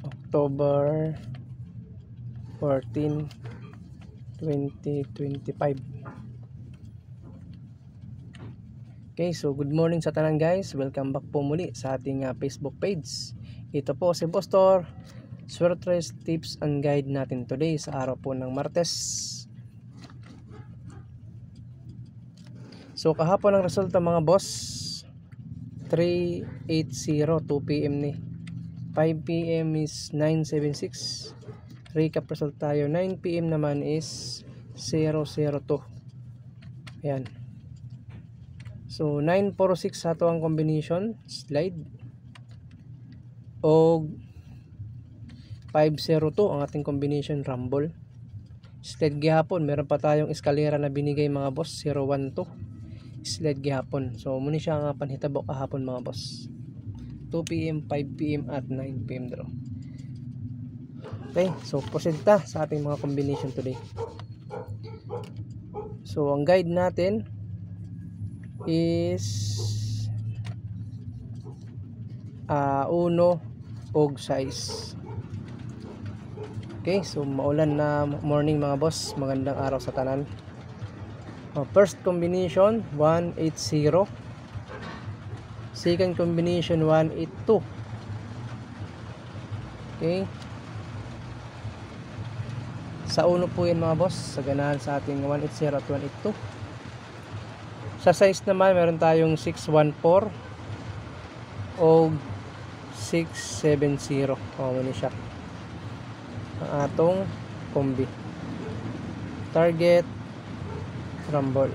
October 14, 2025. Okay, so good morning sa tanan guys. Welcome back po muli sa ating Facebook page. Ito po si Pastor Swertres Tips and Guide natin today sa araw po ng Martes. So kahapon ang resulta mga boss, 380, 2 PM ni. 5 PM is 976. Recap result tayo. 9 PM naman is 002. Ayan. So 946 sa ito ang combination slide. O 502 ang ating combination rumble. Slide gihapon, meron pa tayong eskalera na binigay mga boss, 012. Slide gihapon. So muna siya nga panhitabo kahapon mga boss. 2 PM, 5 PM at 9 PM draw. Okay, so proceed ta sa ating mga combination today. So ang guide natin is 1 og 6. Okay, so maulan na morning mga boss. Magandang araw sa tanan. First combination 180. Second combination 182. Okay. Sa uno po yan mga boss, sa ganahan sa ating 180 at 182. Sa size naman meron tayong 614 o 670. Muna siya ang atong combi. Target rumble.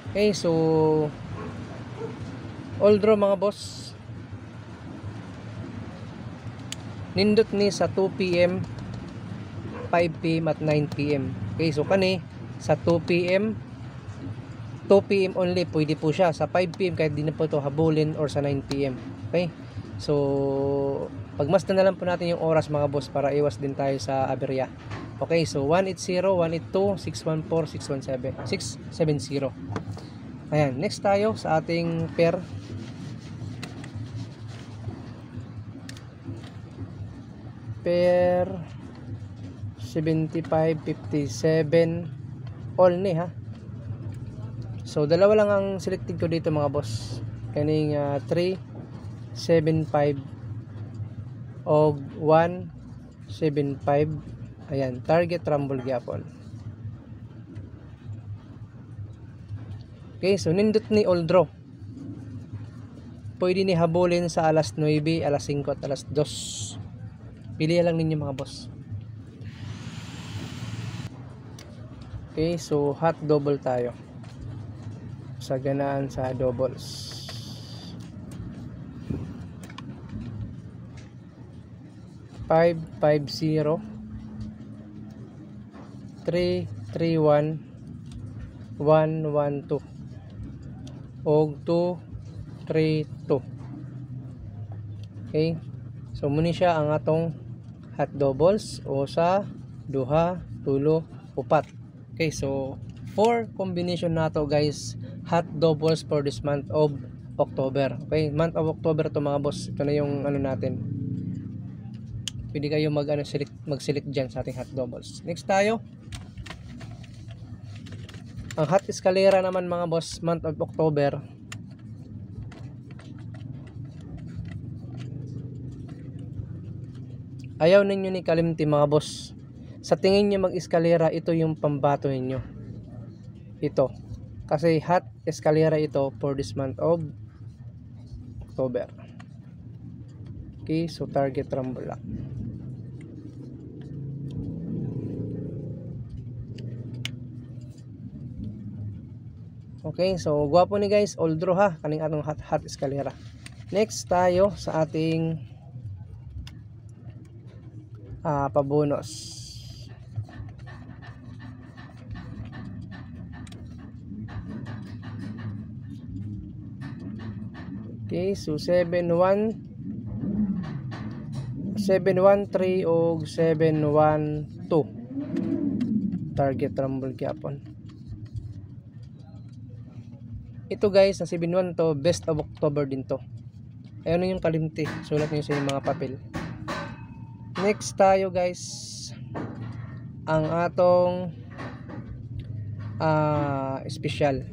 Okay, so all draw mga boss. Nindot ni sa 2 PM, 5 PM at 9 PM. Okay, so kani sa 2 PM, 2 PM only pwede po siya. Sa 5 PM kahit di na po ito habulin, or sa 9 PM. Okay, so pagmasdan na lang po natin yung oras mga boss para iwas din tayo sa aberya. Okay, so 180, 182, 614, 617, 670. Ayan, next tayo sa ating pair. Pair 75, 57 all ni ha. So dalawa lang ang selected ko dito mga boss. Kaning 3, 75 og 1, 75. Ayan, target rumble gyapon. Okay, so nindot ni all draw. Pwede ni habulin sa alas 9, alas 5 at alas 2. Pili lang ninyo mga boss. Okay, so hot double tayo. Sa ganaan sa doubles. Five, 5-0, 3, 3-1, 1-1-2 og 2, 3-2. Okay, so muna siya ang atong hot doubles o sa duha, tulo, upat. Okay, so 4 combination na to guys, hot doubles for this month of October. Okay, month of October to mga boss. Ito na yung ano natin. Pwede kayo mag-select dyan sa ating hot doubles. Next tayo. Ang hot escalera naman mga boss, month of October. Ayaw ninyo ni kalimti mga boss. Sa tingin nyo mag-escalera, ito yung pambato ninyo. Ito. Kasi hot escalera ito for this month of October. Okay, so target rumble lang. Okay, so guwapo ni guys, all draw ha, kaning atong hot escalera. Next tayo sa ating pabonus. Okay, so 7-1, 713 og 712 target rumble gyapon. Ito guys, na 7-1 to, best of October din to. Ayun yung kalimti. Sulat niyo sa inyong mga papel. Next tayo guys, ang atong special.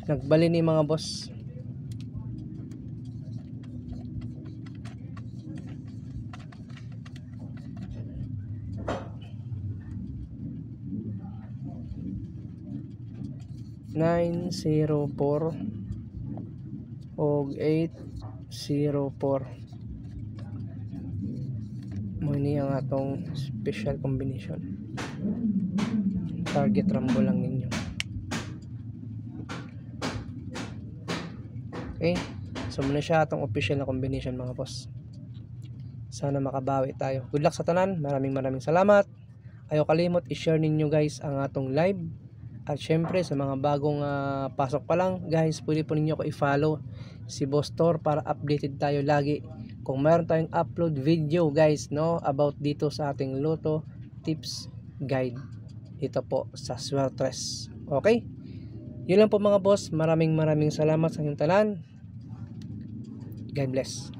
Nagbali ni mga boss. (904) og 804. Muni ang atong special combination. Target rumble lang ninyo. Okay, so muna siya atong official na combination mga boss. Sana makabawi tayo. Good luck sa tanan. Maraming salamat. Ayaw kalimot i-share ninyo guys ang atong live. At syempre sa mga bagong pasok pa lang guys, pwede po ninyo ako i-follow si Boss Tor para updated tayo lagi kung mayroon tayong upload video guys, no, about dito sa ating luto tips guide dito po sa Swertres. Okay, yun lang po mga boss. Maraming salamat sa inyong tanan. God bless.